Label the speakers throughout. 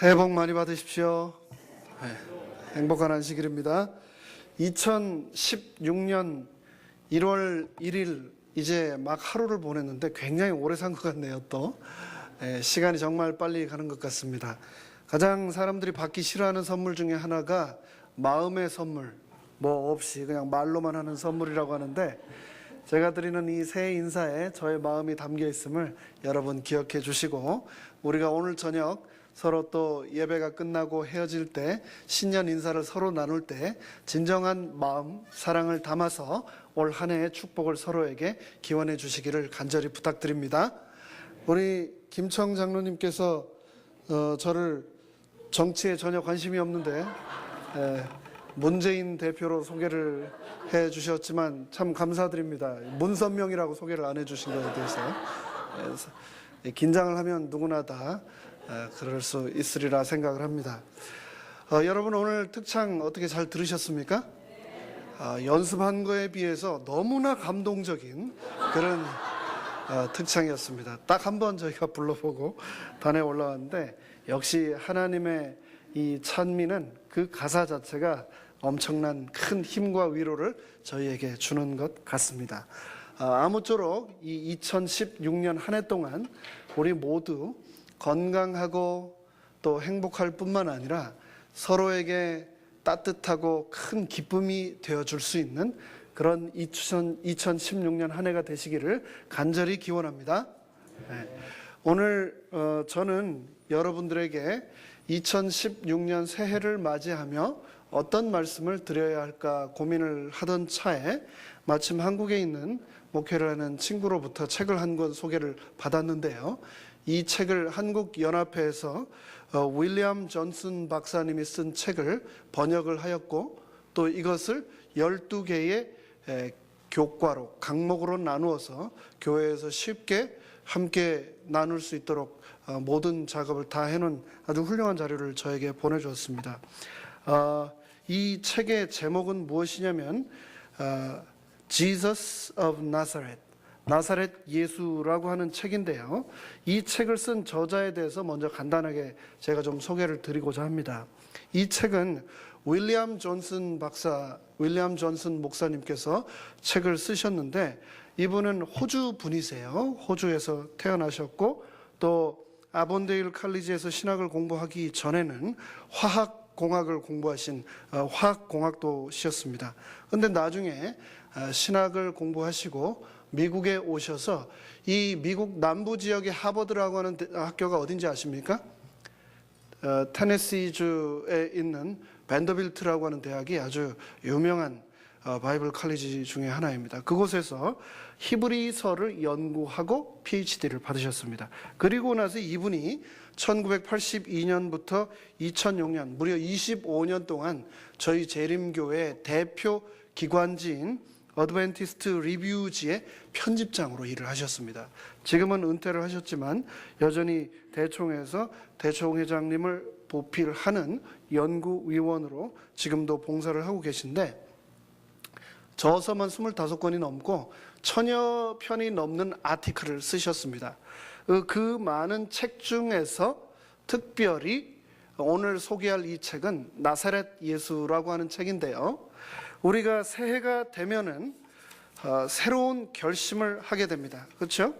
Speaker 1: 새해 복 많이 받으십시오. 네, 행복한 안식일입니다. 2016년 1월 1일 이제 막 하루를 보냈는데 굉장히 오래 산 것 같네요. 또 시간이 정말 빨리 가는 것 같습니다. 가장 사람들이 받기 싫어하는 선물 중에 하나가 마음의 선물, 뭐 없이 그냥 말로만 하는 선물이라고 하는데, 제가 드리는 이 새해 인사에 저의 마음이 담겨 있음을 여러분 기억해 주시고, 우리가 오늘 저녁 서로 또 예배가 끝나고 헤어질 때 신년 인사를 서로 나눌 때 진정한 마음, 사랑을 담아서 올 한 해의 축복을 서로에게 기원해 주시기를 간절히 부탁드립니다. 우리 김청 장로님께서 저를 정치에 전혀 관심이 없는데 문재인 대표로 소개를 해 주셨지만 참 감사드립니다. 문선명이라고 소개를 안 해 주신 것에 대해서. 그래서 긴장을 하면 누구나 다 그럴 수 있으리라 생각을 합니다. 여러분 오늘 특창 어떻게 잘 들으셨습니까? 연습한 거에 비해서 너무나 감동적인 그런 특창이었습니다. 딱 한 번 저희가 불러보고 단에 올라왔는데, 역시 하나님의 이 찬미는 그 가사 자체가 엄청난 큰 힘과 위로를 저희에게 주는 것 같습니다. 아무쪼록 이 2016년 한 해 동안 우리 모두 건강하고 또 행복할 뿐만 아니라 서로에게 따뜻하고 큰 기쁨이 되어줄 수 있는 그런 2016년 한 해가 되시기를 간절히 기원합니다. 오늘 저는 여러분들에게 2016년 새해를 맞이하며 어떤 말씀을 드려야 할까 고민을 하던 차에 마침 한국에 있는 목회를 하는 친구로부터 책을 한 권 소개를 받았는데요. 이 책을 한국연합회에서 윌리엄 존슨 박사님이 쓴 책을 번역을 하였고, 또 이것을 12개의 교과로, 강목으로 나누어서 교회에서 쉽게 함께 나눌 수 있도록 모든 작업을 다 해놓은 아주 훌륭한 자료를 저에게 보내주었습니다. 이 책의 제목은 무엇이냐면 Jesus of Nazareth, 나사렛 예수라고 하는 책인데요. 이 책을 쓴 저자에 대해서 먼저 간단하게 제가 좀 소개를 드리고자 합니다. 이 책은 윌리엄 존슨 목사님께서 책을 쓰셨는데, 이분은 호주 분이세요. 호주에서 태어나셨고, 또 아본데일 칼리지에서 신학을 공부하기 전에는 화학공학을 공부하신 화학공학도시였습니다. 그런데 나중에 신학을 공부하시고 미국에 오셔서, 이 미국 남부 지역의 하버드라고 하는 학교가 어딘지 아십니까? 테네시주에 있는 밴더빌트라고 하는 대학이 아주 유명한 바이블 칼리지 중에 하나입니다. 그곳에서 히브리서를 연구하고 PhD를 받으셨습니다. 그리고 나서 이분이 1982년부터 2006년 무려 25년 동안 저희 재림교회 대표 기관지인 어드벤티스트 리뷰지의 편집장으로 일을 하셨습니다. 지금은 은퇴를 하셨지만 여전히 대총회에서 대총회장님을 보필하는 연구위원으로 지금도 봉사를 하고 계신데, 저서만 25권이 넘고 1000여 편이 넘는 아티클을 쓰셨습니다. 그 많은 책 중에서 특별히 오늘 소개할 이 책은 나사렛 예수라고 하는 책인데요. 우리가 새해가 되면은 새로운 결심을 하게 됩니다. 그렇죠?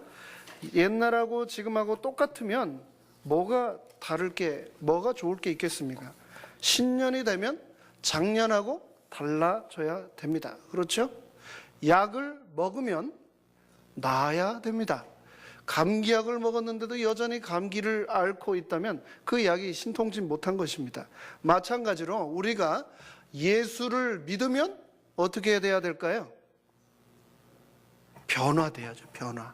Speaker 1: 옛날하고 지금하고 똑같으면 뭐가 다를 게, 뭐가 좋을 게 있겠습니까? 신년이 되면 작년하고 달라져야 됩니다. 그렇죠? 약을 먹으면 나아야 됩니다. 감기약을 먹었는데도 여전히 감기를 앓고 있다면 그 약이 신통치 못한 것입니다. 마찬가지로 우리가 예수를 믿으면 어떻게 돼야 될까요? 변화돼야죠. 변화.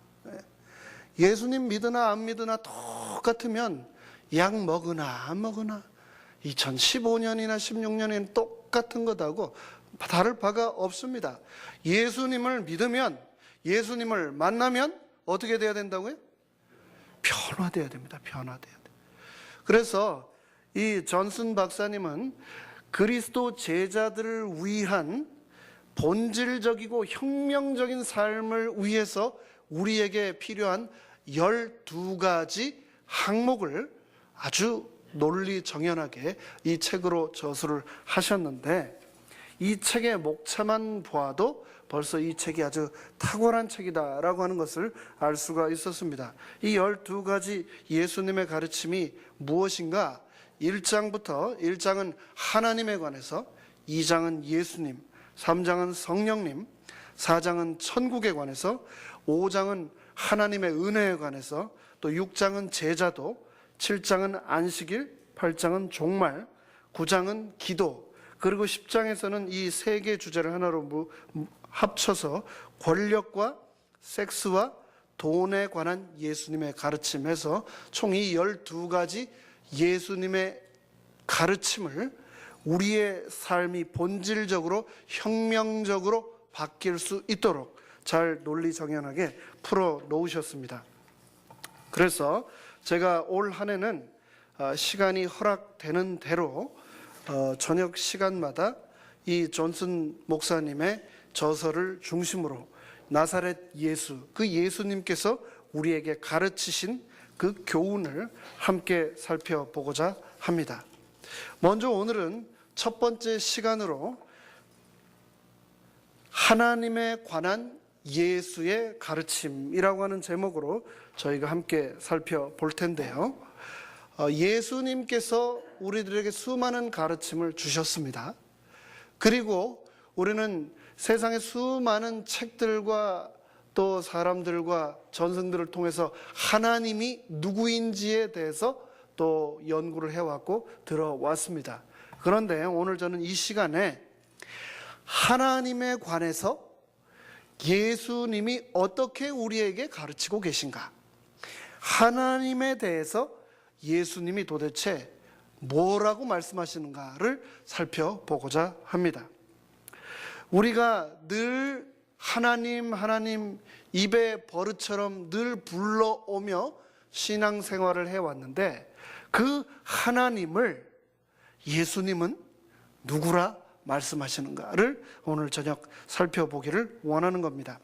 Speaker 1: 예수님 믿으나 안 믿으나 똑같으면 약 먹으나 안 먹으나 2015년이나 16년에는 똑같은 것하고 다를 바가 없습니다. 예수님을 믿으면, 예수님을 만나면 어떻게 돼야 된다고요? 변화돼야 됩니다. 변화돼야 돼요. 그래서 이 존슨 박사님은 그리스도 제자들을 위한 본질적이고 혁명적인 삶을 위해서 우리에게 필요한 12가지 항목을 아주 논리정연하게 이 책으로 저술을 하셨는데, 이 책의 목차만 보아도 벌써 이 책이 아주 탁월한 책이다라고 하는 것을 알 수가 있었습니다. 이 12가지 예수님의 가르침이 무엇인가? 1장은 하나님에 관해서, 2장은 예수님, 3장은 성령님, 4장은 천국에 관해서, 5장은 하나님의 은혜에 관해서, 또 6장은 제자도, 7장은 안식일, 8장은 종말, 9장은 기도, 그리고 10장에서는 이 세 개 주제를 하나로 합쳐서 권력과 섹스와 돈에 관한 예수님의 가르침에서 총 이 12가지 예수님의 가르침을 우리의 삶이 본질적으로 혁명적으로 바뀔 수 있도록 잘 논리정연하게 풀어 놓으셨습니다. 그래서 제가 올 한 해는 시간이 허락되는 대로 저녁 시간마다 이 존슨 목사님의 저서를 중심으로 나사렛 예수, 그 예수님께서 우리에게 가르치신 그 교훈을 함께 살펴보고자 합니다. 먼저 오늘은 첫 번째 시간으로 하나님에 관한 예수의 가르침이라고 하는 제목으로 저희가 함께 살펴볼 텐데요. 예수님께서 우리들에게 수많은 가르침을 주셨습니다. 그리고 우리는 세상의 수많은 책들과 또 사람들과 전승들을 통해서 하나님이 누구인지에 대해서 또 연구를 해왔고 들어왔습니다. 그런데 오늘 저는 이 시간에 하나님에 관해서 예수님이 어떻게 우리에게 가르치고 계신가, 하나님에 대해서 예수님이 도대체 뭐라고 말씀하시는가를 살펴보고자 합니다. 우리가 늘 하나님 입에 버릇처럼 늘 불러오며 신앙생활을 해왔는데, 그 하나님을 예수님은 누구라 말씀하시는가를 오늘 저녁 살펴보기를 원하는 겁니다.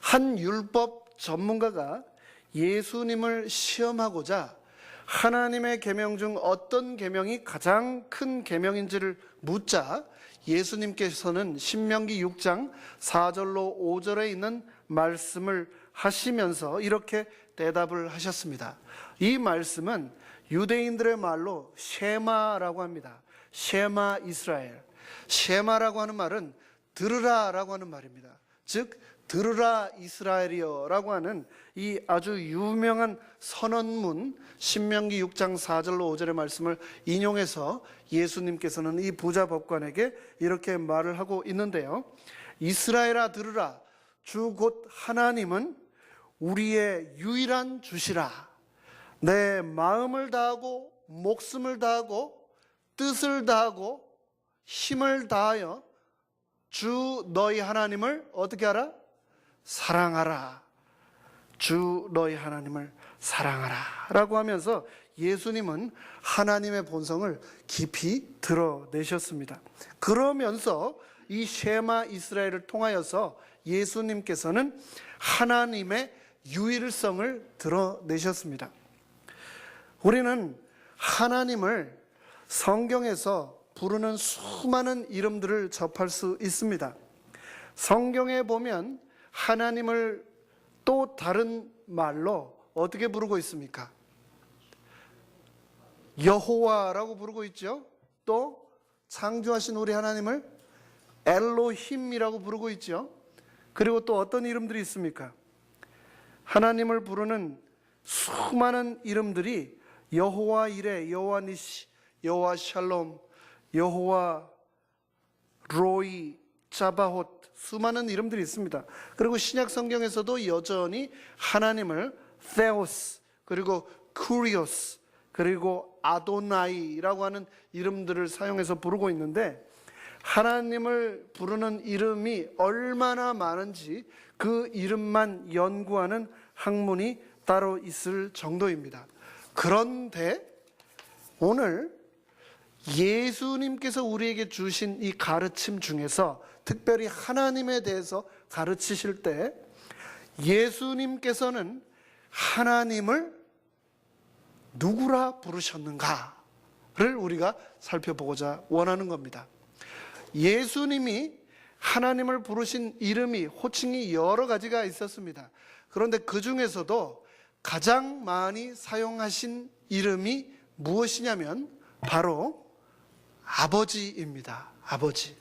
Speaker 1: 한 율법 전문가가 예수님을 시험하고자 하나님의 계명 중 어떤 계명이 가장 큰 계명인지를 묻자 예수님께서는 신명기 6장 4절로 5절에 있는 말씀을 하시면서 이렇게 대답을 하셨습니다. 이 말씀은 유대인들의 말로 쉐마라고 합니다. 쉐마 이스라엘. 쉐마라고 하는 말은 들으라라고 하는 말입니다. 즉 들으라 이스라엘이여라고 하는 이 아주 유명한 선언문 신명기 6장 4절로 5절의 말씀을 인용해서 예수님께서는 이 부자 법관에게 이렇게 말을 하고 있는데요. 이스라엘아 들으라, 주 곧 하나님은 우리의 유일한 주시라. 내 마음을 다하고 목숨을 다하고 뜻을 다하고 힘을 다하여 주 너희 하나님을 어떻게 하라? 사랑하라. 주 너희 하나님을 사랑하라 라고 하면서 예수님은 하나님의 본성을 깊이 드러내셨습니다. 그러면서 이 쉐마 이스라엘을 통하여서 예수님께서는 하나님의 유일성을 드러내셨습니다. 우리는 하나님을 성경에서 부르는 수많은 이름들을 접할 수 있습니다. 성경에 보면 하나님을 또 다른 말로 어떻게 부르고 있습니까? 여호와라고 부르고 있죠. 또 창조하신 우리 하나님을 엘로힘이라고 부르고 있죠. 그리고 또 어떤 이름들이 있습니까? 하나님을 부르는 수많은 이름들이 여호와 이레, 여호와 니시, 여호와 샬롬, 여호와 로이, 자바옷, 수많은 이름들이 있습니다. 그리고 신약 성경에서도 여전히 하나님을 세오스, 그리고 쿠리오스, 그리고 아도나이라고 하는 이름들을 사용해서 부르고 있는데, 하나님을 부르는 이름이 얼마나 많은지 그 이름만 연구하는 학문이 따로 있을 정도입니다. 그런데 오늘 예수님께서 우리에게 주신 이 가르침 중에서 특별히 하나님에 대해서 가르치실 때 예수님께서는 하나님을 누구라 부르셨는가를 우리가 살펴보고자 원하는 겁니다. 예수님이 하나님을 부르신 이름이, 호칭이 여러 가지가 있었습니다. 그런데 그 중에서도 가장 많이 사용하신 이름이 무엇이냐면 바로 아버지입니다. 아버지.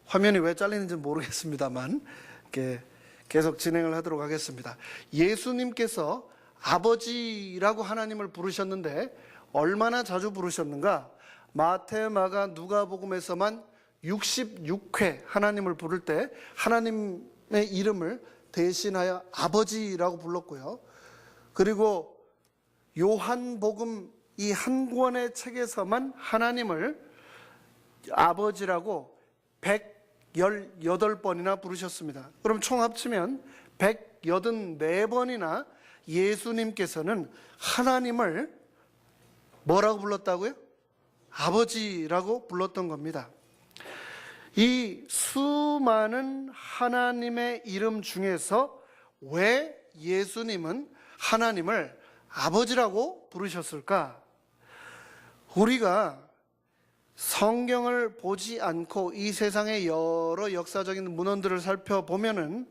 Speaker 1: 화면이 왜 잘리는지 모르겠습니다만 이렇게 계속 진행을 하도록 하겠습니다. 예수님께서 아버지라고 하나님을 부르셨는데 얼마나 자주 부르셨는가? 마태, 마가, 누가복음에서만 66회 하나님을 부를 때 하나님의 이름을 대신하여 아버지라고 불렀고요. 그리고 요한복음 이 한 권의 책에서만 하나님을 아버지라고 118번이나 부르셨습니다. 그럼 총 합치면 184번이나 예수님께서는 하나님을 뭐라고 불렀다고요? 아버지라고 불렀던 겁니다. 이 수많은 하나님의 이름 중에서 왜 예수님은 하나님을 아버지라고 부르셨을까? 우리가 성경을 보지 않고 이 세상의 여러 역사적인 문헌들을 살펴보면은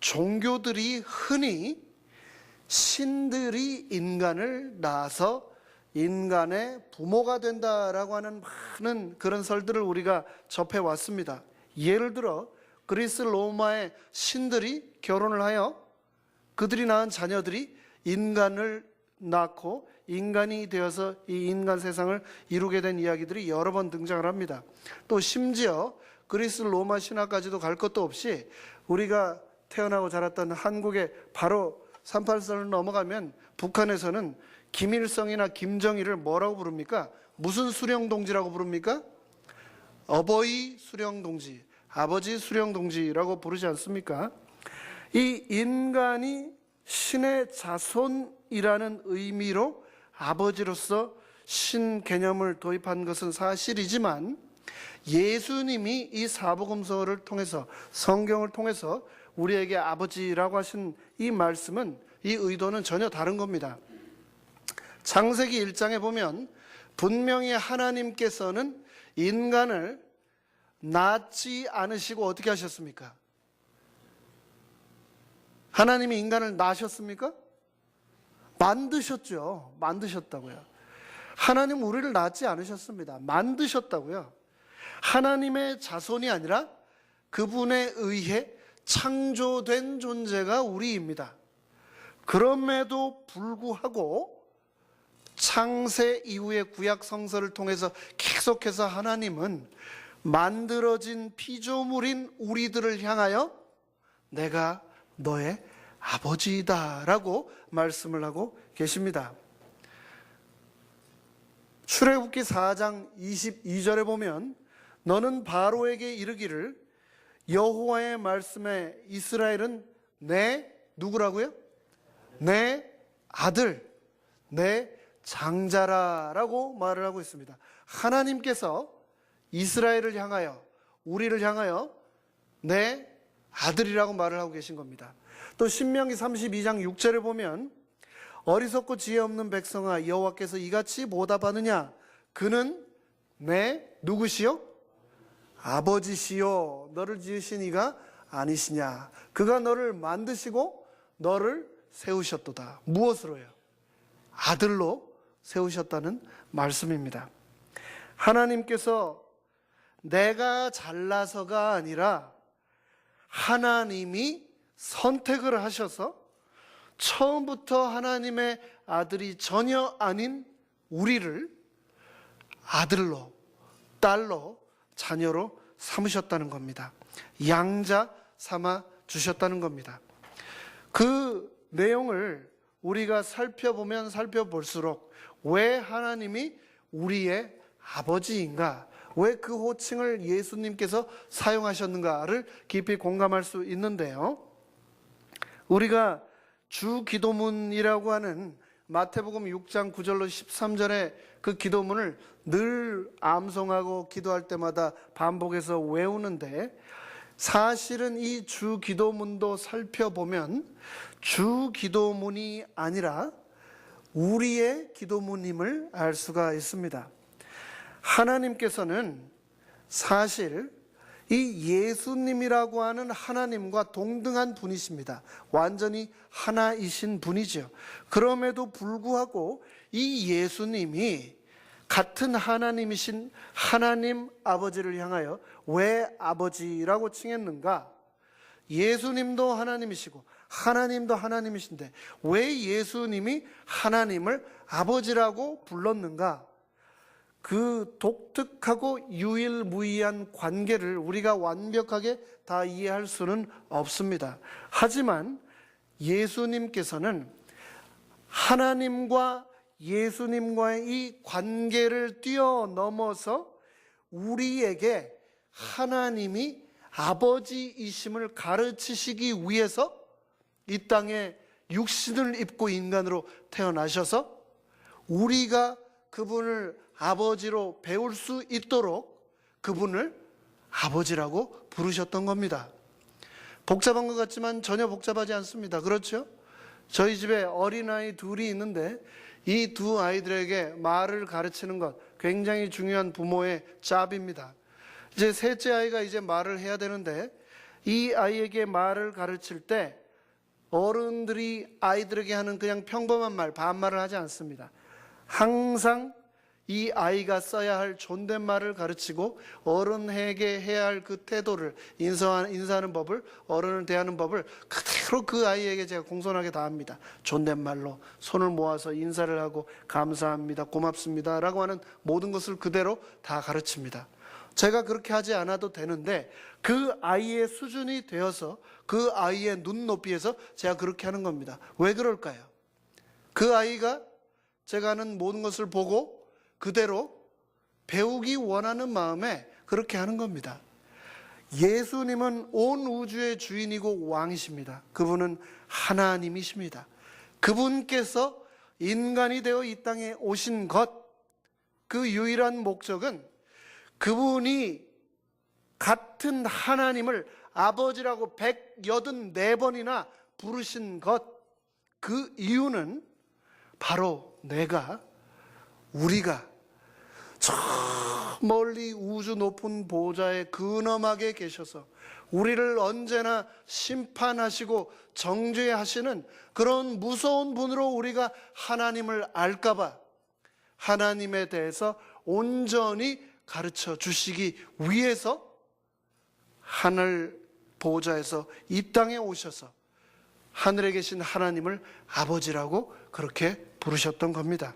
Speaker 1: 종교들이 흔히 신들이 인간을 낳아서 인간의 부모가 된다라고 하는 많은 그런 설들을 우리가 접해왔습니다. 예를 들어 그리스 로마의 신들이 결혼을 하여 그들이 낳은 자녀들이 인간을 낳고 인간이 되어서 이 인간 세상을 이루게 된 이야기들이 여러 번 등장을 합니다. 또 심지어 그리스 로마 신화까지도 갈 것도 없이 우리가 태어나고 자랐던 한국의 바로 38선을 넘어가면 북한에서는 김일성이나 김정일을 뭐라고 부릅니까? 무슨 수령동지라고 부릅니까? 어버이 수령동지, 아버지 수령동지라고 부르지 않습니까? 이 인간이 신의 자손이라는 의미로 아버지로서 신 개념을 도입한 것은 사실이지만 예수님이 이 사복음서를 통해서 성경을 통해서 우리에게 아버지라고 하신 이 말씀은 이 의도는 전혀 다른 겁니다. 창세기 1장에 보면 분명히 하나님께서는 인간을 낳지 않으시고 어떻게 하셨습니까? 하나님이 인간을 낳으셨습니까? 만드셨죠. 만드셨다고요. 하나님 우리를 낳지 않으셨습니다. 만드셨다고요. 하나님의 자손이 아니라 그분에 의해 창조된 존재가 우리입니다. 그럼에도 불구하고 창세 이후의 구약 성서를 통해서 계속해서 하나님은 만들어진 피조물인 우리들을 향하여 내가 너의 아버지이다라고 말씀을 하고 계십니다. 출애굽기 4장 22절에 보면 너는 바로에게 이르기를 여호와의 말씀에 이스라엘은 내 누구라고요? 내 아들, 내 장자라라고 말을 하고 있습니다. 하나님께서 이스라엘을 향하여 우리를 향하여 내 아들이라고 말을 하고 계신 겁니다. 또 신명기 32장 6절에 보면 어리석고 지혜 없는 백성아 여호와께서 이같이 보답하느냐 그는 내 누구시요? 아버지시요 너를 지으신 이가 아니시냐 그가 너를 만드시고 너를 세우셨도다. 무엇으로요? 아들로 세우셨다는 말씀입니다. 하나님께서 내가 잘나서가 아니라 하나님이 선택을 하셔서 처음부터 하나님의 아들이 전혀 아닌 우리를 아들로, 딸로, 자녀로 삼으셨다는 겁니다. 양자 삼아 주셨다는 겁니다. 그 내용을 우리가 살펴보면 살펴볼수록 왜 하나님이 우리의 아버지인가, 왜 그 호칭을 예수님께서 사용하셨는가를 깊이 공감할 수 있는데요. 우리가 주기도문이라고 하는 마태복음 6장 9절로 13절의 그 기도문을 늘 암송하고 기도할 때마다 반복해서 외우는데 사실은 이 주기도문도 살펴보면 주기도문이 아니라 우리의 기도문임을 알 수가 있습니다. 하나님께서는 사실 이 예수님이라고 하는 하나님과 동등한 분이십니다. 완전히 하나이신 분이죠. 그럼에도 불구하고 이 예수님이 같은 하나님이신 하나님 아버지를 향하여 왜 아버지라고 칭했는가? 예수님도 하나님이시고 하나님도 하나님이신데 왜 예수님이 하나님을 아버지라고 불렀는가? 그 독특하고 유일무이한 관계를 우리가 완벽하게 다 이해할 수는 없습니다. 하지만 예수님께서는 하나님과 예수님과의 이 관계를 뛰어넘어서 우리에게 하나님이 아버지이심을 가르치시기 위해서 이 땅에 육신을 입고 인간으로 태어나셔서 우리가 그분을 아버지로 배울 수 있도록 그분을 아버지라고 부르셨던 겁니다. 복잡한 것 같지만 전혀 복잡하지 않습니다. 그렇죠? 저희 집에 어린아이 둘이 있는데 이 두 아이들에게 말을 가르치는 것 굉장히 중요한 부모의 잡입니다. 이제 셋째 아이가 이제 말을 해야 되는데 이 아이에게 말을 가르칠 때 어른들이 아이들에게 하는 그냥 평범한 말, 반말을 하지 않습니다. 항상 이 아이가 써야 할 존댓말을 가르치고 어른에게 해야 할 그 태도를 인사하는 법을, 어른을 대하는 법을 그대로 그 아이에게 제가 공손하게 다 합니다. 존댓말로 손을 모아서 인사를 하고 감사합니다, 고맙습니다 라고 하는 모든 것을 그대로 다 가르칩니다. 제가 그렇게 하지 않아도 되는데 그 아이의 수준이 되어서 그 아이의 눈높이에서 제가 그렇게 하는 겁니다. 왜 그럴까요? 그 아이가 제가 하는 모든 것을 보고 그대로 배우기 원하는 마음에 그렇게 하는 겁니다. 예수님은 온 우주의 주인이고 왕이십니다. 그분은 하나님이십니다. 그분께서 인간이 되어 이 땅에 오신 것, 그 유일한 목적은 그분이 같은 하나님을 아버지라고 184번이나 부르신 것, 그 이유는 바로 우리가 저 멀리 우주 높은 보좌의 근엄하게 계셔서 우리를 언제나 심판하시고 정죄하시는 그런 무서운 분으로 우리가 하나님을 알까봐 하나님에 대해서 온전히 가르쳐 주시기 위해서 하늘 보좌에서 이 땅에 오셔서 하늘에 계신 하나님을 아버지라고 그렇게 부르셨던 겁니다.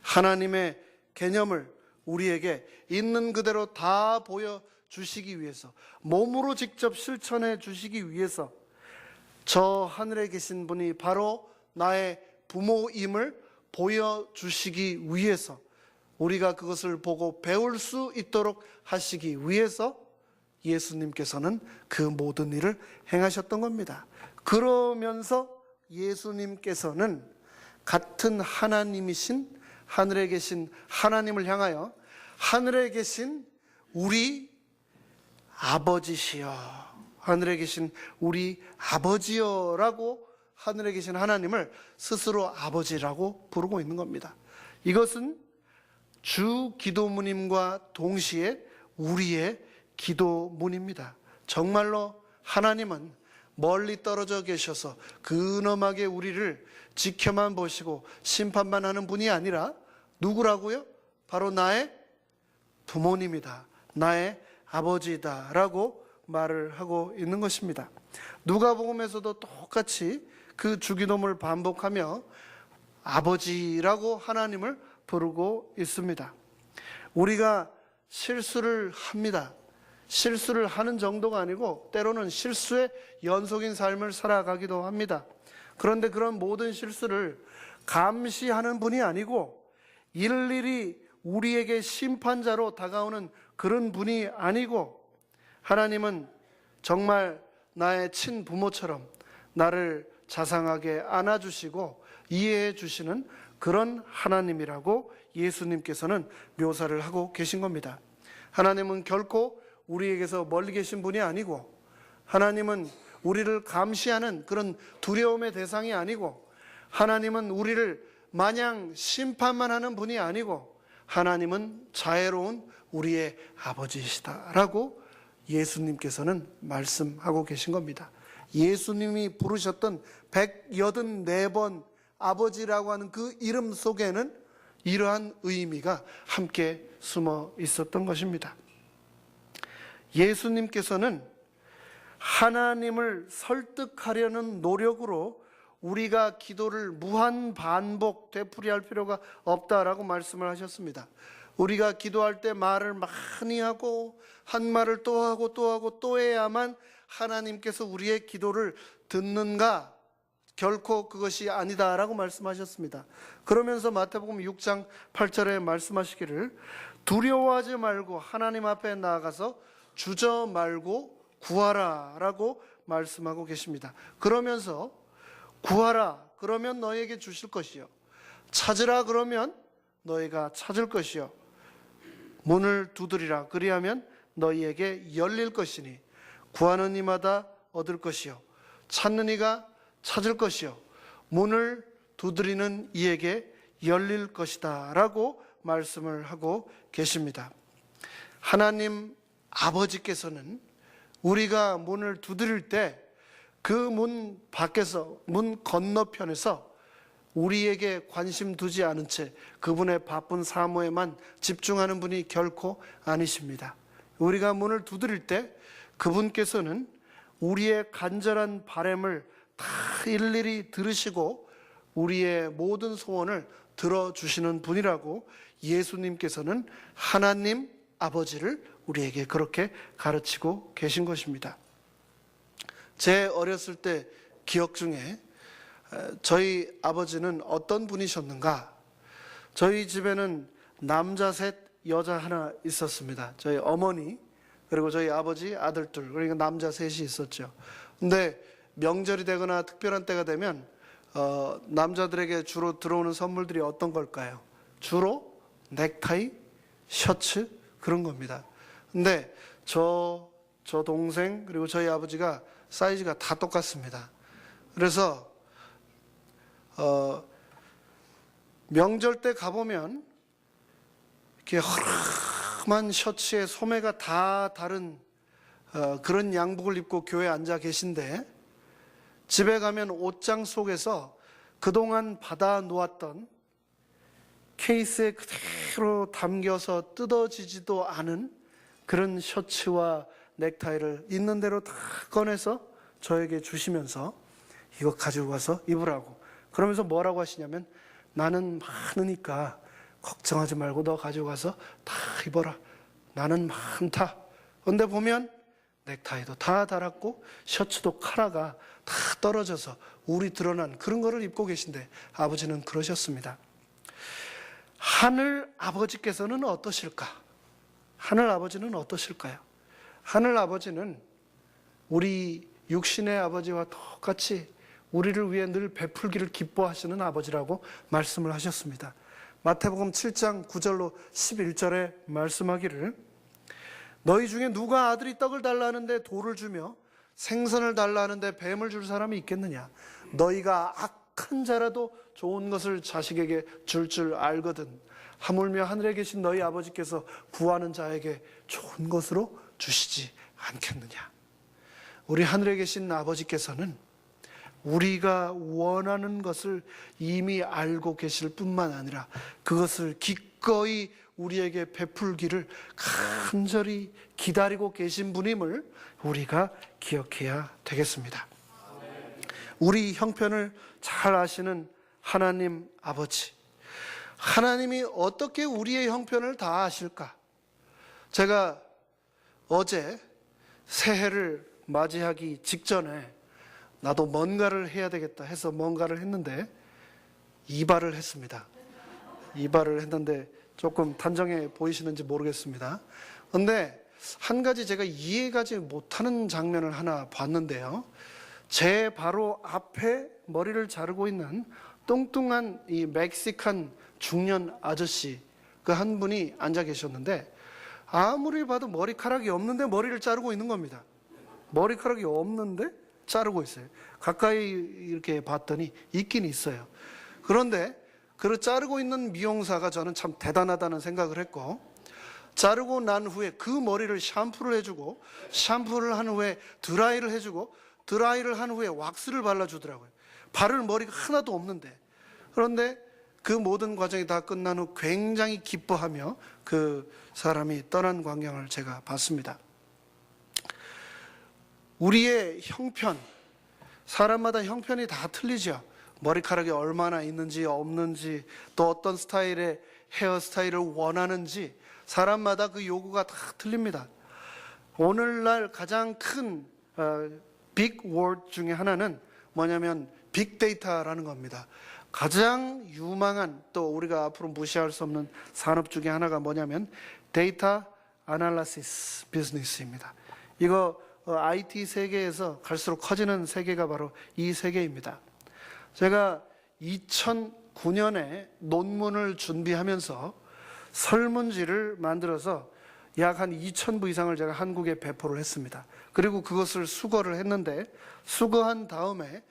Speaker 1: 하나님의 개념을 우리에게 있는 그대로 다 보여주시기 위해서, 몸으로 직접 실천해 주시기 위해서 저 하늘에 계신 분이 바로 나의 부모임을 보여주시기 위해서, 우리가 그것을 보고 배울 수 있도록 하시기 위해서 예수님께서는 그 모든 일을 행하셨던 겁니다. 그러면서 예수님께서는 같은 하나님이신 하늘에 계신 하나님을 향하여 하늘에 계신 우리 아버지시여, 하늘에 계신 우리 아버지여 라고 하늘에 계신 하나님을 스스로 아버지라고 부르고 있는 겁니다. 이것은 주 기도문임과 동시에 우리의 기도문입니다. 정말로 하나님은 멀리 떨어져 계셔서 근엄하게 우리를 지켜만 보시고 심판만 하는 분이 아니라 누구라고요? 바로 나의 부모님이다, 나의 아버지다 라고 말을 하고 있는 것입니다. 누가복음에서도 똑같이 그 주기도문을 반복하며 아버지라고 하나님을 부르고 있습니다. 우리가 실수를 합니다. 실수를 하는 정도가 아니고 때로는 실수의 연속인 삶을 살아가기도 합니다. 그런데 그런 모든 실수를 감시하는 분이 아니고 일일이 우리에게 심판자로 다가오는 그런 분이 아니고, 하나님은 정말 나의 친부모처럼 나를 자상하게 안아주시고 이해해 주시는 그런 하나님이라고 예수님께서는 묘사를 하고 계신 겁니다. 하나님은 결코 우리에게서 멀리 계신 분이 아니고, 하나님은 우리를 감시하는 그런 두려움의 대상이 아니고, 하나님은 우리를 마냥 심판만 하는 분이 아니고 하나님은 자애로운 우리의 아버지이시다라고 예수님께서는 말씀하고 계신 겁니다. 예수님이 부르셨던 184번 아버지라고 하는 그 이름 속에는 이러한 의미가 함께 숨어 있었던 것입니다. 예수님께서는 하나님을 설득하려는 노력으로 우리가 기도를 무한 반복 되풀이할 필요가 없다라고 말씀을 하셨습니다. 우리가 기도할 때 말을 많이 하고 한 말을 또 하고 또 하고 또 해야만 하나님께서 우리의 기도를 듣는가? 결코 그것이 아니다라고 말씀하셨습니다. 그러면서 마태복음 6장 8절에 말씀하시기를 두려워하지 말고 하나님 앞에 나아가서 주저 말고 구하라 라고 말씀하고 계십니다. 그러면서 구하라 그러면 너에게 주실 것이요, 찾으라 그러면 너희가 찾을 것이요, 문을 두드리라 그리하면 너희에게 열릴 것이니 구하는 이마다 얻을 것이요 찾는 이가 찾을 것이요 문을 두드리는 이에게 열릴 것이다 라고 말씀을 하고 계십니다. 하나님 아버지께서는 우리가 문을 두드릴 때 그 문 밖에서, 문 건너편에서 우리에게 관심 두지 않은 채 그분의 바쁜 사무에만 집중하는 분이 결코 아니십니다. 우리가 문을 두드릴 때 그분께서는 우리의 간절한 바람을 다 일일이 들으시고 우리의 모든 소원을 들어주시는 분이라고 예수님께서는 하나님 아버지를 우리에게 그렇게 가르치고 계신 것입니다. 제 어렸을 때 기억 중에 저희 아버지는 어떤 분이셨는가? 저희 집에는 남자 셋, 여자 하나 있었습니다. 저희 어머니 그리고 저희 아버지 아들 둘, 그러니까 남자 셋이 있었죠. 근데 명절이 되거나 특별한 때가 되면 남자들에게 주로 들어오는 선물들이 어떤 걸까요? 주로 넥타이, 셔츠 그런 겁니다. 근데 저 동생 그리고 저희 아버지가 사이즈가 다 똑같습니다. 그래서 명절 때 가보면 이렇게 허름한 셔츠에 소매가 다 다른 그런 양복을 입고 교회에 앉아 계신데 집에 가면 옷장 속에서 그동안 받아 놓았던 케이스에 그대로 담겨서 뜯어지지도 않은 그런 셔츠와 넥타이를 있는 대로 다 꺼내서 저에게 주시면서 이거 가지고 가서 입으라고, 그러면서 뭐라고 하시냐면 나는 많으니까 걱정하지 말고 너 가지고 가서 다 입어라, 나는 많다. 그런데 보면 넥타이도 다 달았고 셔츠도 카라가 다 떨어져서 울이 드러난 그런 거를 입고 계신데 아버지는 그러셨습니다. 하늘 아버지께서는 어떠실까? 하늘 아버지는 어떠실까요? 하늘 아버지는 우리 육신의 아버지와 똑같이 우리를 위해 늘 베풀기를 기뻐하시는 아버지라고 말씀을 하셨습니다. 마태복음 7장 9절로 11절에 말씀하기를 너희 중에 누가 아들이 떡을 달라 하는데 돌을 주며 생선을 달라 하는데 뱀을 줄 사람이 있겠느냐? 너희가 악한 자라도 좋은 것을 자식에게 줄 알거든 하물며 하늘에 계신 너희 아버지께서 구하는 자에게 좋은 것으로 주시지 않겠느냐? 우리 하늘에 계신 아버지께서는 우리가 원하는 것을 이미 알고 계실 뿐만 아니라 그것을 기꺼이 우리에게 베풀기를 간절히 기다리고 계신 분임을 우리가 기억해야 되겠습니다. 우리 형편을 잘 아시는 하나님 아버지, 하나님이 어떻게 우리의 형편을 다 아실까? 제가 어제 새해를 맞이하기 직전에 나도 뭔가를 해야 되겠다 해서 뭔가를 했는데 이발을 했습니다. 이발을 했는데 조금 단정해 보이시는지 모르겠습니다. 그런데 한 가지 제가 이해가지 못하는 장면을 하나 봤는데요. 제 바로 앞에 머리를 자르고 있는 뚱뚱한 이 멕시칸 중년 아저씨 그 한 분이 앉아 계셨는데 아무리 봐도 머리카락이 없는데 머리를 자르고 있는 겁니다. 머리카락이 없는데 자르고 있어요. 가까이 이렇게 봤더니 있긴 있어요. 그런데 그 자르고 있는 미용사가 저는 참 대단하다는 생각을 했고, 자르고 난 후에 그 머리를 샴푸를 해주고, 샴푸를 한 후에 드라이를 해주고, 드라이를 한 후에 왁스를 발라주더라고요. 바를 머리가 하나도 없는데. 그런데 그 모든 과정이 다 끝난 후 굉장히 기뻐하며 그 사람이 떠난 광경을 제가 봤습니다. 우리의 형편, 사람마다 형편이 다 틀리죠. 머리카락이 얼마나 있는지 없는지, 또 어떤 스타일의 헤어스타일을 원하는지, 사람마다 그 요구가 다 틀립니다. 오늘날 가장 큰 빅 워드 중에 하나는 뭐냐면 빅데이터라는 겁니다. 가장 유망한, 또 우리가 앞으로 무시할 수 없는 산업 중에 하나가 뭐냐면 데이터 아날리시스 비즈니스입니다. 이거 IT 세계에서 갈수록 커지는 세계가 바로 이 세계입니다. 제가 2009년에 논문을 준비하면서 설문지를 만들어서 약 한 2,000부 이상을 제가 한국에 배포를 했습니다. 그리고 그것을 수거를 했는데, 수거한 다음에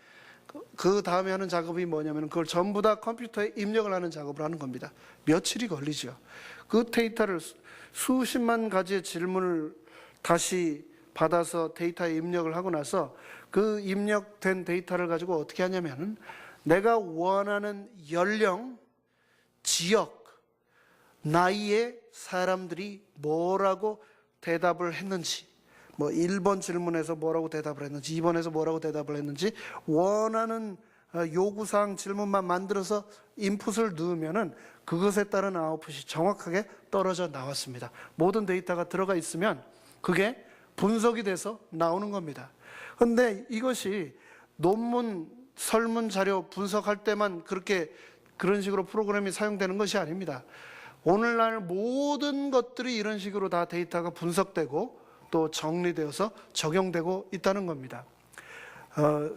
Speaker 1: 그 다음에 하는 작업이 뭐냐면 그걸 전부 다 컴퓨터에 입력을 하는 작업을 하는 겁니다. 며칠이 걸리죠. 그 데이터를 수십만 가지의 질문을 다시 받아서 데이터에 입력을 하고 나서 그 입력된 데이터를 가지고 어떻게 하냐면 내가 원하는 연령, 지역, 나이에 사람들이 뭐라고 대답을 했는지, 뭐 1번 질문에서 뭐라고 대답을 했는지, 2번에서 뭐라고 대답을 했는지 원하는 요구사항 질문만 만들어서 인풋을 넣으면은 그것에 따른 아웃풋이 정확하게 떨어져 나왔습니다. 모든 데이터가 들어가 있으면 그게 분석이 돼서 나오는 겁니다. 그런데 이것이 논문, 설문 자료 분석할 때만 그런 식으로 프로그램이 사용되는 것이 아닙니다. 오늘날 모든 것들이 이런 식으로 다 데이터가 분석되고 또 정리되어서 적용되고 있다는 겁니다.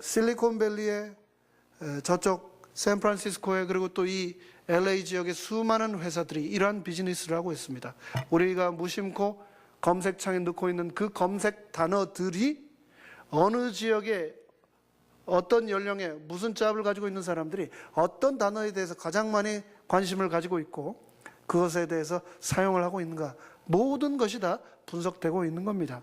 Speaker 1: 실리콘밸리의 저쪽 샌프란시스코에, 그리고 또 이 LA 지역의 수많은 회사들이 이러한 비즈니스를 하고 있습니다. 우리가 무심코 검색창에 넣고 있는 그 검색 단어들이 어느 지역에 어떤 연령에 무슨 짭을 가지고 있는 사람들이 어떤 단어에 대해서 가장 많이 관심을 가지고 있고 그것에 대해서 사용을 하고 있는가, 모든 것이 다 분석되고 있는 겁니다.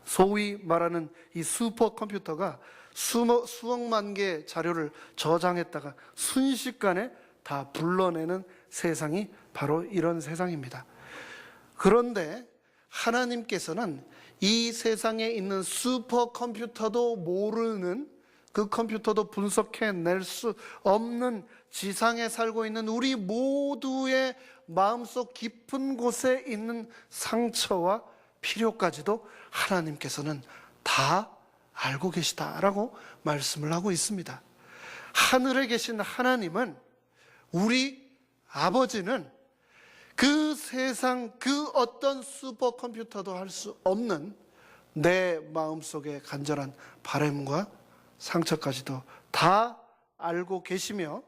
Speaker 1: 소위 말하는 이 슈퍼컴퓨터가 수억만 개의 자료를 저장했다가 순식간에 다 불러내는 세상이 바로 이런 세상입니다. 그런데 하나님께서는 이 세상에 있는 슈퍼컴퓨터도 모르는, 그 컴퓨터도 분석해낼 수 없는 지상에 살고 있는 우리 모두의 마음속 깊은 곳에 있는 상처와 필요까지도 하나님께서는 다 알고 계시다라고 말씀을 하고 있습니다. 하늘에 계신 하나님은, 우리 아버지는 그 세상 그 어떤 슈퍼컴퓨터도 할 수 없는 내 마음속의 간절한 바람과 상처까지도 다 알고 계시며,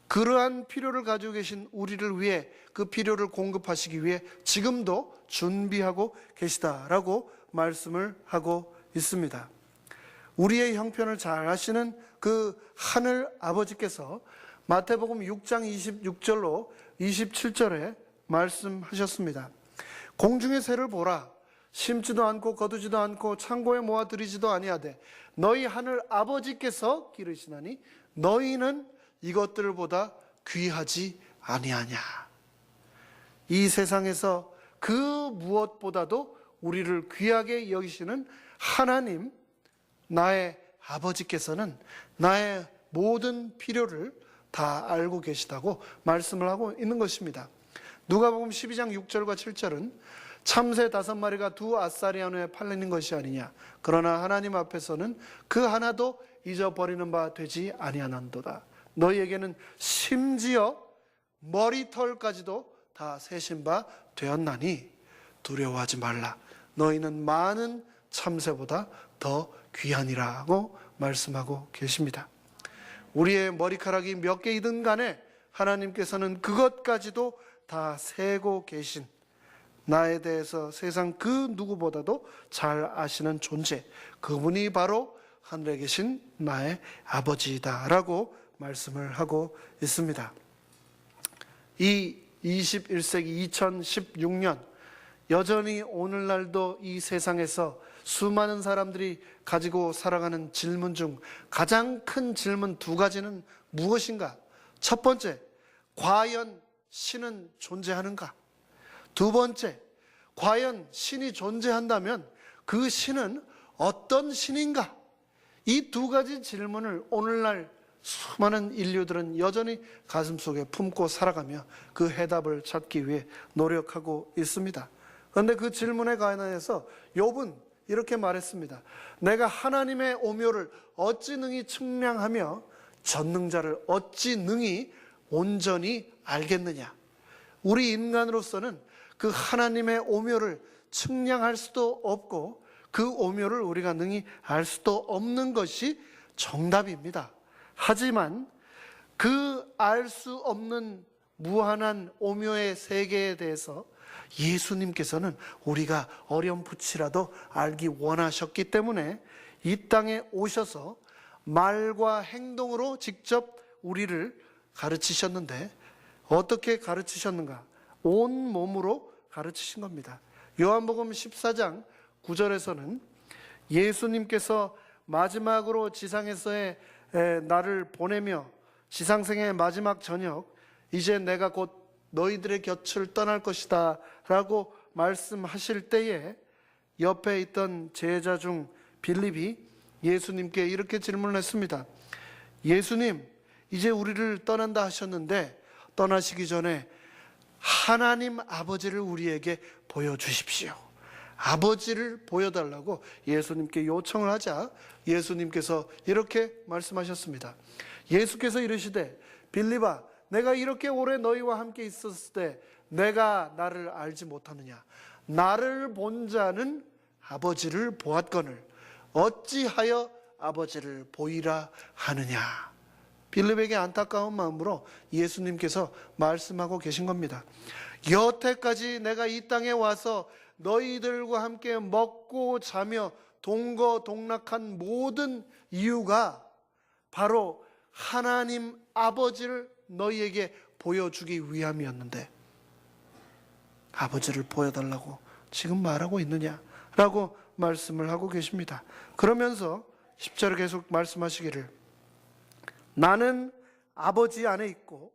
Speaker 1: 그러한 필요를 가지고 계신 우리를 위해 그 필요를 공급하시기 위해 지금도 준비하고 계시다라고 말씀을 하고 있습니다. 우리의 형편을 잘 아시는 그 하늘 아버지께서 마태복음 6장 26절로 27절에 말씀하셨습니다. 공중의 새를 보라. 심지도 않고 거두지도 않고 창고에 모아들이지도 아니하되 너희 하늘 아버지께서 기르시나니 너희는 이것들보다 귀하지 아니하냐. 이 세상에서 그 무엇보다도 우리를 귀하게 여기시는 하나님, 나의 아버지께서는 나의 모든 필요를 다 알고 계시다고 말씀을 하고 있는 것입니다. 누가복음 12장 6절과 7절은 참새 5마리가 두 아사리아노에 팔리는 것이 아니냐. 그러나 하나님 앞에서는 그 하나도 잊어버리는 바 되지 아니하는도다. 너희에게는 심지어 머리털까지도 다 세신 바 되었나니 두려워하지 말라. 너희는 많은 참새보다 더 귀하니라고 말씀하고 계십니다. 우리의 머리카락이 몇 개이든 간에 하나님께서는 그것까지도 다 세고 계신, 나에 대해서 세상 그 누구보다도 잘 아시는 존재, 그분이 바로 하늘에 계신 나의 아버지다라고 말씀을 하고 있습니다. 이 21세기 2016년 여전히 오늘날도 이 세상에서 수많은 사람들이 가지고 살아가는 질문 중 가장 큰 질문 두 가지는 무엇인가? 첫 번째, 과연 신은 존재하는가? 두 번째, 과연 신이 존재한다면 그 신은 어떤 신인가? 이 두 가지 질문을 오늘날 수많은 인류들은 여전히 가슴속에 품고 살아가며 그 해답을 찾기 위해 노력하고 있습니다. 그런데 그 질문에 관해서 욥은 이렇게 말했습니다. 내가 하나님의 오묘를 어찌 능히 측량하며 전능자를 어찌 능히 온전히 알겠느냐. 우리 인간으로서는 그 하나님의 오묘를 측량할 수도 없고 그 오묘를 우리가 능히 알 수도 없는 것이 정답입니다. 하지만 그 알 수 없는 무한한 오묘의 세계에 대해서 예수님께서는 우리가 어렴풋이라도 알기 원하셨기 때문에 이 땅에 오셔서 말과 행동으로 직접 우리를 가르치셨는데 어떻게 가르치셨는가? 온 몸으로 가르치신 겁니다. 요한복음 14장 9절에서는 예수님께서 마지막으로 지상에서의 나를 보내며 지상생의 마지막 저녁, 이제 내가 곧 너희들의 곁을 떠날 것이다 라고 말씀하실 때에 옆에 있던 제자 중 빌립이 예수님께 이렇게 질문을 했습니다. 예수님, 이제 우리를 떠난다 하셨는데 떠나시기 전에 하나님 아버지를 우리에게 보여주십시오. 아버지를 보여달라고 예수님께 요청을 하자 예수님께서 이렇게 말씀하셨습니다. 예수께서 이르시되 빌립아, 내가 이렇게 오래 너희와 함께 있었을 때 내가 나를 알지 못하느냐? 나를 본 자는 아버지를 보았거늘 어찌하여 아버지를 보이라 하느냐? 빌립에게 안타까운 마음으로 예수님께서 말씀하고 계신 겁니다. 여태까지 내가 이 땅에 와서 너희들과 함께 먹고 자며 동거동락한 모든 이유가 바로 하나님 아버지를 너희에게 보여주기 위함이었는데 아버지를 보여달라고 지금 말하고 있느냐라고 말씀을 하고 계십니다. 그러면서 10절에 계속 말씀하시기를 나는 아버지 안에 있고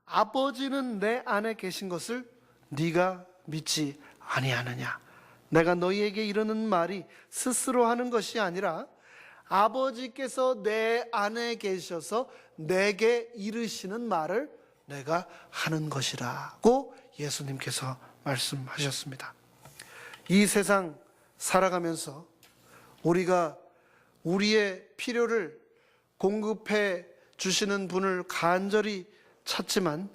Speaker 1: 아버지는 내 안에 계신 것을 네가 믿지 아니하느냐. 내가 너희에게 이르는 말이 스스로 하는 것이 아니라 아버지께서 내 안에 계셔서 내게 이르시는 말을 내가 하는 것이라고 예수님께서 말씀하셨습니다. 이 세상 살아가면서 우리가 우리의 필요를 공급해 주시는 분을 간절히 찾지만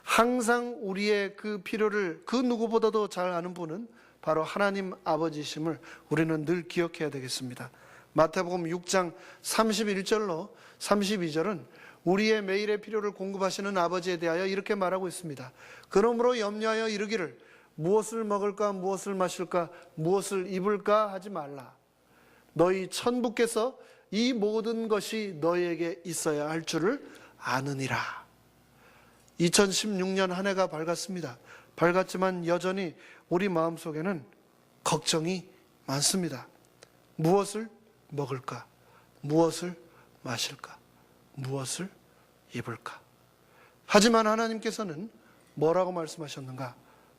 Speaker 1: 항상 우리의 그 필요를 그 누구보다도 잘 아는 분은 바로 하나님 아버지심을 우리는 늘 기억해야 되겠습니다. 마태복음 6장 31절로 32절은 우리의 매일의 필요를 공급하시는 아버지에 대하여 이렇게 말하고 있습니다. 그러므로 염려하여 이르기를 무엇을 먹을까 무엇을 마실까 무엇을 입을까 하지 말라. 너희 천부께서 이 모든 것이 너희에게 있어야 할 줄을 아느니라. 2016년 한 해가 밝았습니다. 밝았지만 여전히 우리 마음속에는 걱정이 많습니다. 무엇을 먹을까? 무엇을 마실까? 무엇을 입을까? 하지만 하나님께서는 뭐라고 말씀하셨는가?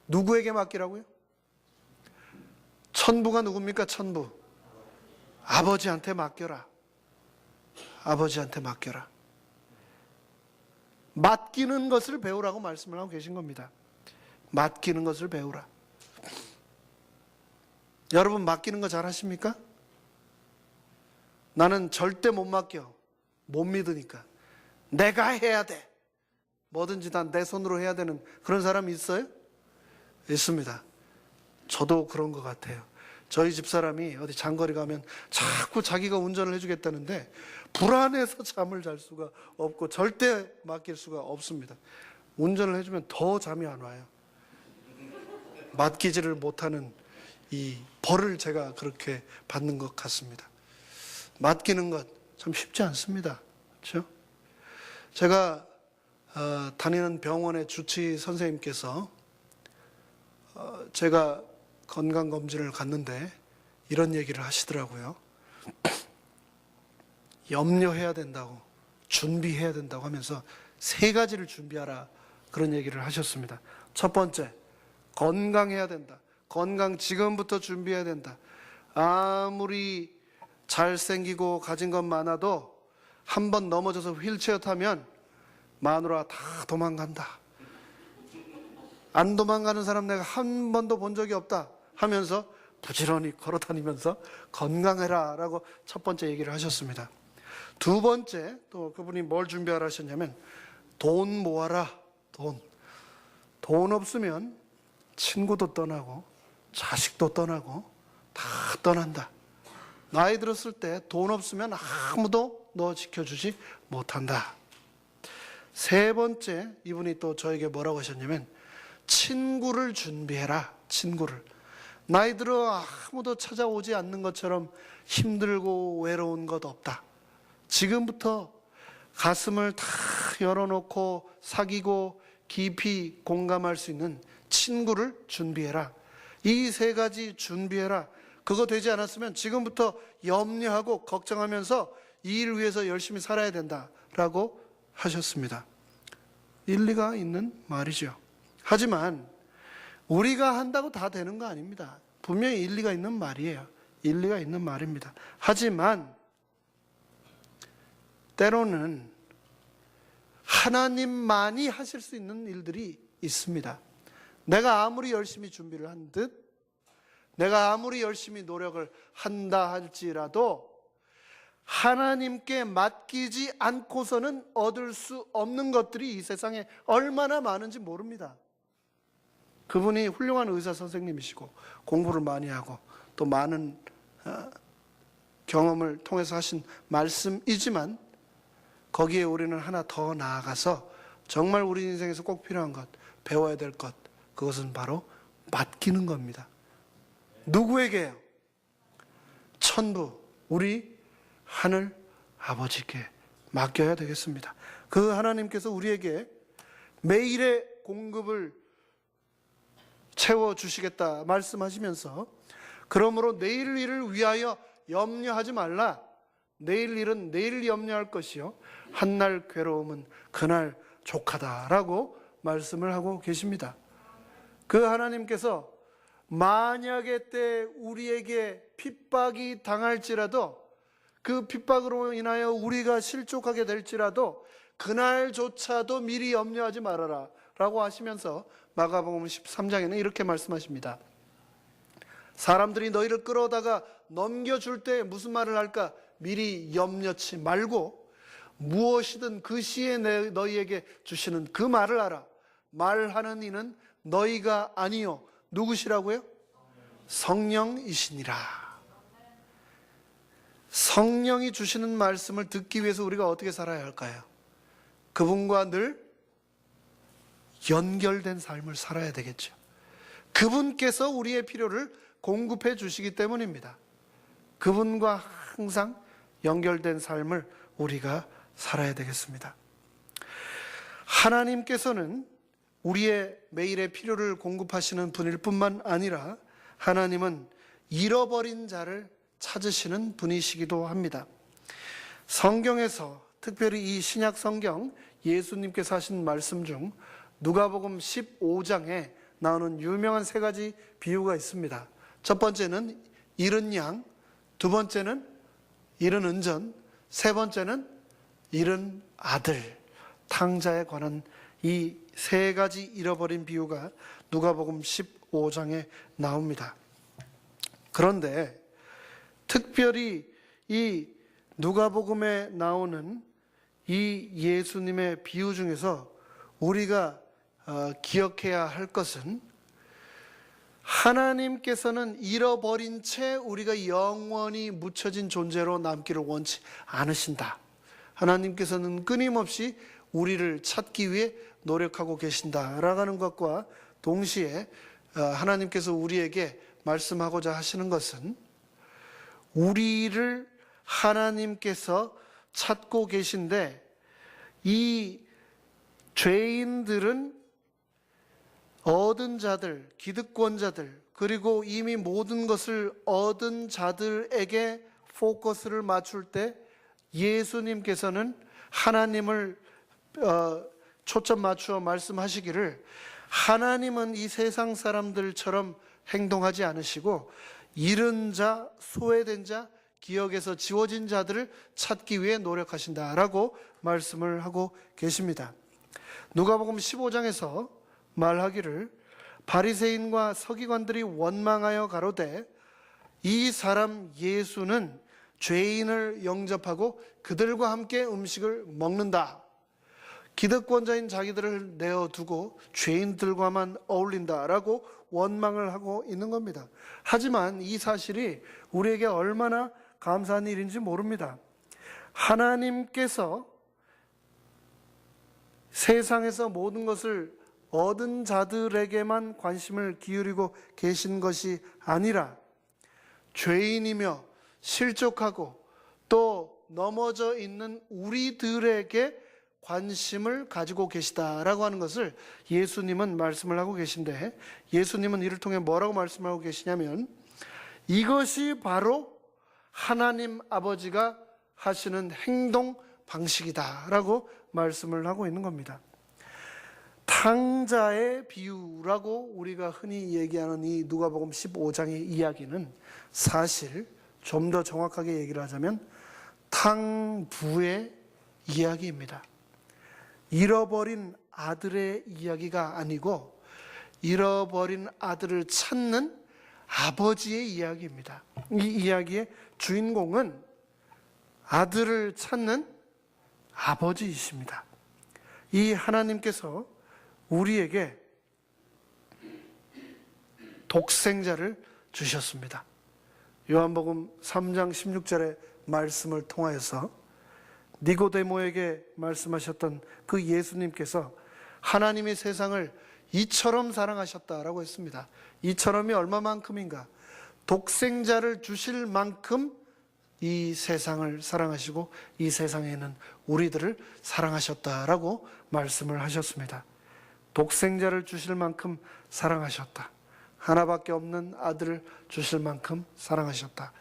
Speaker 1: 누구에게 맡기라고요? 천부가 누굽니까? 천부. 아버지한테 맡겨라. 아버지한테 맡겨라. 맡기는 것을 배우라고 말씀을 하고 계신 겁니다. 맡기는 것을 배우라. 여러분 맡기는 거 잘하십니까? 나는 절대 못 맡겨. 못 믿으니까. 내가 해야 돼. 뭐든지 다 내 손으로 해야 되는 그런 사람이 있어요? 있습니다. 저도 그런 것 같아요. 저희 집사람이 어디 장거리 가면 자꾸 자기가 운전을 해주겠다는데 불안해서 잠을 잘 수가 없고 절대 맡길 수가 없습니다. 운전을 해주면 더 잠이 안 와요. 맡기지를 못하는 이 벌을 제가 그렇게 받는 것 같습니다. 맡기는 것 참 쉽지 않습니다. 그렇죠? 제가 다니는 병원의 주치 선생님께서 제가 건강검진을 갔는데 이런 얘기를 하시더라고요. 염려해야 된다고, 준비해야 된다고 하면서 3가지를 준비하라, 그런 얘기를 하셨습니다. 첫 번째, 건강해야 된다. 건강 지금부터 준비해야 된다. 아무리 잘생기고 가진 것 많아도 한번 넘어져서 휠체어 타면 마누라 다 도망간다. 안 도망가는 사람 내가 한 번도 본 적이 없다 하면서 부지런히 걸어 다니면서 건강해라 라고 첫 번째 얘기를 하셨습니다. 두 번째, 또 그분이 뭘 준비하라 하셨냐면 돈 모아라. 돈 없으면 친구도 떠나고 자식도 떠나고 다 떠난다. 나이 들었을 때 돈 없으면 아무도 너 지켜주지 못한다. 세 번째, 이분이 또 저에게 뭐라고 하셨냐면 친구를 준비해라. 친구를. 나이 들어 아무도 찾아오지 않는 것처럼 힘들고 외로운 것 없다. 지금부터 가슴을 다 열어놓고 사귀고 깊이 공감할 수 있는 친구를 준비해라. 이 3가지 준비해라. 그거 되지 않았으면 지금부터 염려하고 걱정하면서 이 일 위해서 열심히 살아야 된다라고 하셨습니다. 일리가 있는 말이죠. 하지만 우리가 한다고 다 되는 거 아닙니다. 분명히 일리가 있는 말이에요. 일리가 있는 말입니다. 하지만 때로는 하나님만이 하실 수 있는 일들이 있습니다. 내가 아무리 열심히 준비를 한 듯, 내가 아무리 열심히 노력을 한다 할지라도 하나님께 맡기지 않고서는 얻을 수 없는 것들이 이 세상에 얼마나 많은지 모릅니다. 그분이 훌륭한 의사 선생님이시고 공부를 많이 하고 또 많은 경험을 통해서 하신 말씀이지만 거기에 우리는 하나 더 나아가서 정말 우리 인생에서 꼭 필요한 것, 배워야 될 것, 그것은 바로 맡기는 겁니다. 누구에게요? 천부, 우리 하늘 아버지께 맡겨야 되겠습니다. 그 하나님께서 우리에게 매일의 공급을 채워주시겠다 말씀하시면서 그러므로 내일 일을 위하여 염려하지 말라. 내일 일은 내일 염려할 것이요 한날 괴로움은 그날 족하다라고 말씀을 하고 계십니다. 그 하나님께서 만약에 때 우리에게 핍박이 당할지라도 그 핍박으로 인하여 우리가 실족하게 될지라도 그날조차도 미리 염려하지 말아라 라고 하시면서 마가복음 13장에는 이렇게 말씀하십니다. 사람들이 너희를 끌어다가 넘겨줄 때 무슨 말을 할까? 미리 염려치 말고 무엇이든 그 시에 너희에게 주시는 그 말을 하라. 말하는 이는 너희가 아니요 누구시라고요? 성령이시니라. 성령이 주시는 말씀을 듣기 위해서 우리가 어떻게 살아야 할까요? 그분과 늘 연결된 삶을 살아야 되겠죠. 그분께서 우리의 필요를 공급해 주시기 때문입니다. 그분과 항상 연결된 삶을 우리가 살아야 되겠습니다. 하나님께서는 우리의 매일의 필요를 공급하시는 분일 뿐만 아니라 하나님은 잃어버린 자를 찾으시는 분이시기도 합니다. 성경에서 특별히 이 신약 성경 예수님께서 하신 말씀 중 누가복음 15장에 나오는 유명한 3가지 비유가 있습니다. 첫 번째는 잃은 양, 두 번째는 잃은 은전, 세 번째는 잃은 아들, 탕자에 관한 이 3가지 잃어버린 비유가 누가복음 15장에 나옵니다. 그런데 특별히 이 누가복음에 나오는 이 예수님의 비유 중에서 우리가 기억해야 할 것은 하나님께서는 잃어버린 채 우리가 영원히 묻혀진 존재로 남기를 원치 않으신다. 하나님께서는 끊임없이 우리를 찾기 위해 노력하고 계신다라는 것과 동시에 하나님께서 우리에게 말씀하고자 하시는 것은 우리를 하나님께서 찾고 계신데 이 죄인들은 얻은 자들, 기득권자들, 그리고 이미 모든 것을 얻은 자들에게 포커스를 맞출 때 예수님께서는 하나님을 초점 맞추어 말씀하시기를 하나님은 이 세상 사람들처럼 행동하지 않으시고 잃은 자, 소외된 자, 기억에서 지워진 자들을 찾기 위해 노력하신다라고 말씀을 하고 계십니다. 누가복음 15장에서 말하기를 바리새인과 서기관들이 원망하여 가로되 이 사람 예수는 죄인을 영접하고 그들과 함께 음식을 먹는다. 기득권자인 자기들을 내어두고 죄인들과만 어울린다라고 원망을 하고 있는 겁니다. 하지만 이 사실이 우리에게 얼마나 감사한 일인지 모릅니다. 하나님께서 세상에서 모든 것을 얻은 자들에게만 관심을 기울이고 계신 것이 아니라 죄인이며 실족하고 또 넘어져 있는 우리들에게 관심을 가지고 계시다라고 하는 것을 예수님은 말씀을 하고 계신데, 예수님은 이를 통해 뭐라고 말씀하고 계시냐면 이것이 바로 하나님 아버지가 하시는 행동 방식이다라고 말씀을 하고 있는 겁니다. 탕자의 비유라고 우리가 흔히 얘기하는 이 누가복음 15장의 이야기는 사실 좀 더 정확하게 얘기를 하자면 탕부의 이야기입니다. 잃어버린 아들의 이야기가 아니고 잃어버린 아들을 찾는 아버지의 이야기입니다. 이 이야기의 주인공은 아들을 찾는 아버지이십니다. 이 하나님께서 우리에게 독생자를 주셨습니다. 요한복음 3장 16절의 말씀을 통하여서 니고데모에게 말씀하셨던 그 예수님께서 하나님이 세상을 이처럼 사랑하셨다라고 했습니다. 이처럼이 얼마만큼인가? 독생자를 주실 만큼 이 세상을 사랑하시고 이 세상에 있는 우리들을 사랑하셨다라고 말씀을 하셨습니다. 독생자를 주실 만큼 사랑하셨다. 하나밖에 없는 아들을 주실 만큼 사랑하셨다.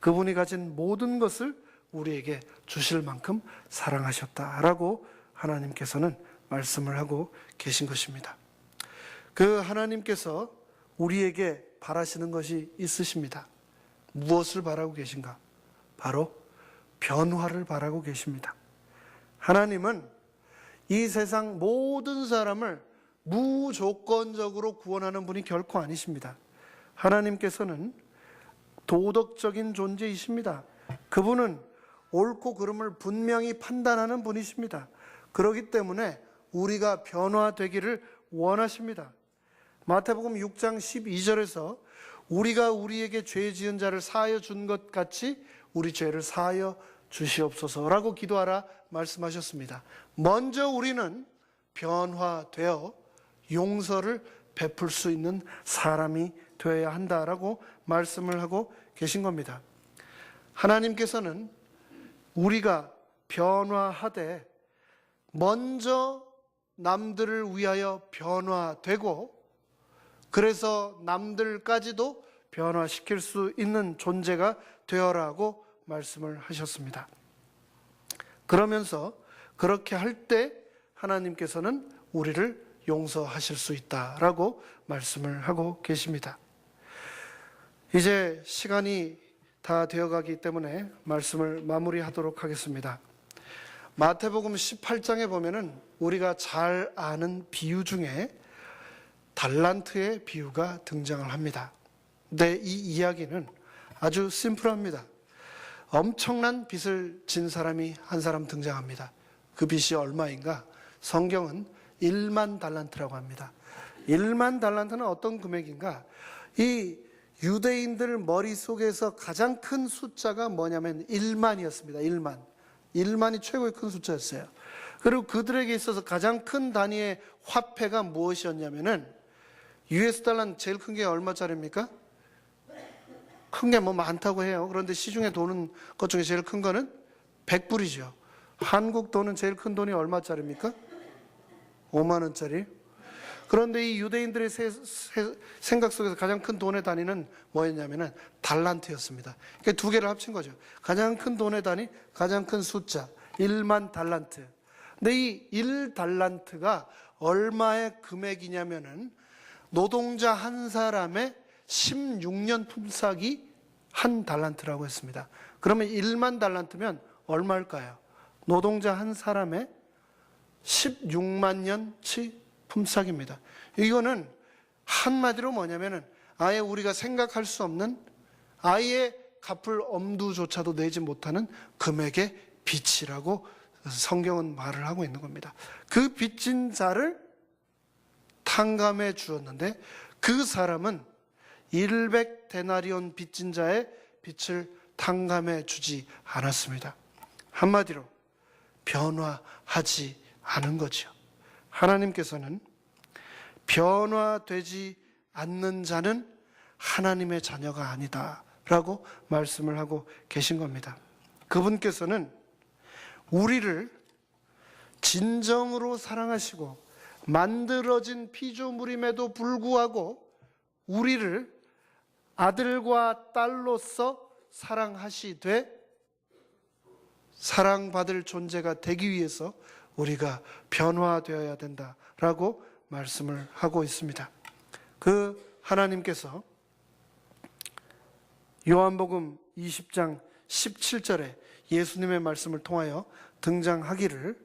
Speaker 1: 그분이 가진 모든 것을 우리에게 주실 만큼 사랑하셨다라고 하나님께서는 말씀을 하고 계신 것입니다. 그 하나님께서 우리에게 바라시는 것이 있으십니다. 무엇을 바라고 계신가? 바로 변화를 바라고 계십니다. 하나님은 이 세상 모든 사람을 무조건적으로 구원하는 분이 결코 아니십니다. 하나님께서는 도덕적인 존재이십니다. 그분은 옳고 그름을 분명히 판단하는 분이십니다. 그렇기 때문에 우리가 변화되기를 원하십니다. 마태복음 6장 12절에서 우리가 우리에게 죄 지은 자를 사하여 준 것 같이 우리 죄를 사하여 주시옵소서라고 기도하라 말씀하셨습니다. 먼저 우리는 변화되어 용서를 베풀 수 있는 사람이 되어야 한다라고 말씀을 하고 계신 겁니다. 하나님께서는 우리가 변화하되 먼저 남들을 위하여 변화되고 그래서 남들까지도 변화시킬 수 있는 존재가 되어라고 말씀을 하셨습니다. 그러면서 그렇게 할 때 하나님께서는 우리를 용서하실 수 있다라고 말씀을 하고 계십니다. 이제 시간이 다 되어가기 때문에 말씀을 마무리하도록 하겠습니다. 마태복음 18장에 보면은 우리가 잘 아는 비유 중에 달란트의 비유가 등장을 합니다. 근데 이 이야기는 아주 심플합니다. 엄청난 빚을 진 사람이 한 사람 등장합니다. 그 빚이 얼마인가? 성경은 1만 달란트라고 합니다. 1만 달란트는 어떤 금액인가? 이 유대인들 머릿속에서 가장 큰 숫자가 뭐냐면 1만이었습니다. 1만. 1만이 최고의 큰 숫자였어요. 그리고 그들에게 있어서 가장 큰 단위의 화폐가 무엇이었냐면은 US 달러는 제일 큰 게 얼마짜리입니까? 큰 게 뭐 많다고 해요. 그런데 시중에 도는 것 중에 제일 큰 거는 100불이죠. 한국 돈은 제일 큰 돈이 얼마짜리입니까? 5만 원짜리. 그런데 이 유대인들의 생각 속에서 가장 큰 돈의 단위는 뭐였냐면은 달란트였습니다. 그러니까 두 개를 합친 거죠. 가장 큰 돈의 단위, 가장 큰 숫자, 1만 달란트. 근데 이 1달란트가 얼마의 금액이냐면은 노동자 한 사람의 16년 품삯이 한 달란트라고 했습니다. 그러면 1만 달란트면 얼마일까요? 노동자 한 사람의 16만 년치 품삯입니다. 이거는 한마디로 뭐냐면은 아예 우리가 생각할 수 없는, 아예 갚을 엄두조차도 내지 못하는 금액의 빚이라고 성경은 말을 하고 있는 겁니다. 그 빚진 자를 탕감해 주었는데 그 사람은 100데나리온 빚진 자의 빚을 탕감해 주지 않았습니다. 한마디로 변화하지 않은 거죠. 하나님께서는 변화되지 않는 자는 하나님의 자녀가 아니다 라고 말씀을 하고 계신 겁니다. 그분께서는 우리를 진정으로 사랑하시고 만들어진 피조물임에도 불구하고 우리를 아들과 딸로서 사랑하시되 사랑받을 존재가 되기 위해서 우리가 변화되어야 된다라고 말씀을 하고 있습니다. 그 하나님께서 요한복음 20장 17절에 예수님의 말씀을 통하여 등장하기를,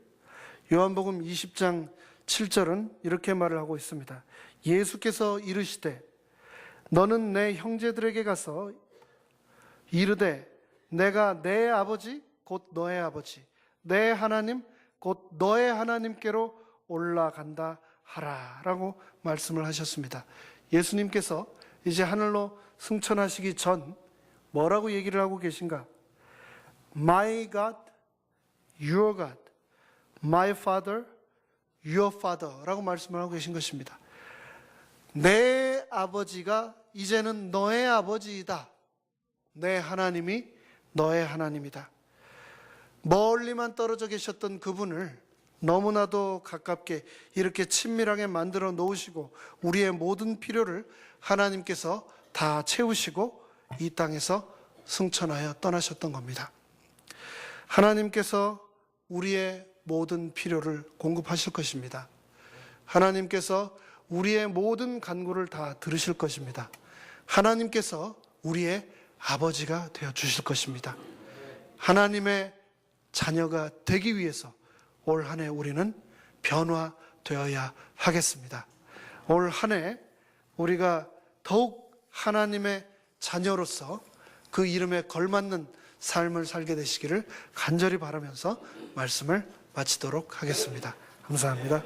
Speaker 1: 요한복음 20장 7절은 이렇게 말을 하고 있습니다. 예수께서 이르시되 너는 내 형제들에게 가서 이르되 내가 내 아버지 곧 너의 아버지 내 하나님 곧 너의 하나님께로 올라간다 하라 라고 말씀을 하셨습니다. 예수님께서 이제 하늘로 승천하시기 전 뭐라고 얘기를 하고 계신가? My God, your God, my Father, your Father 라고 말씀을 하고 계신 것입니다. 내 아버지가 이제는 너의 아버지이다. 내 하나님이 너의 하나님이다. 멀리만 떨어져 계셨던 그분을 너무나도 가깝게 이렇게 친밀하게 만들어 놓으시고 우리의 모든 필요를 하나님께서 다 채우시고 이 땅에서 승천하여 떠나셨던 겁니다. 하나님께서 우리의 모든 필요를 공급하실 것입니다. 하나님께서 우리의 모든 간구를 다 들으실 것입니다. 하나님께서 우리의 아버지가 되어 주실 것입니다. 하나님의 자녀가 되기 위해서 올 한 해 우리는 변화되어야 하겠습니다. 올 한 해 우리가 더욱 하나님의 자녀로서 그 이름에 걸맞는 삶을 살게 되시기를 간절히 바라면서 말씀을 마치도록 하겠습니다. 감사합니다.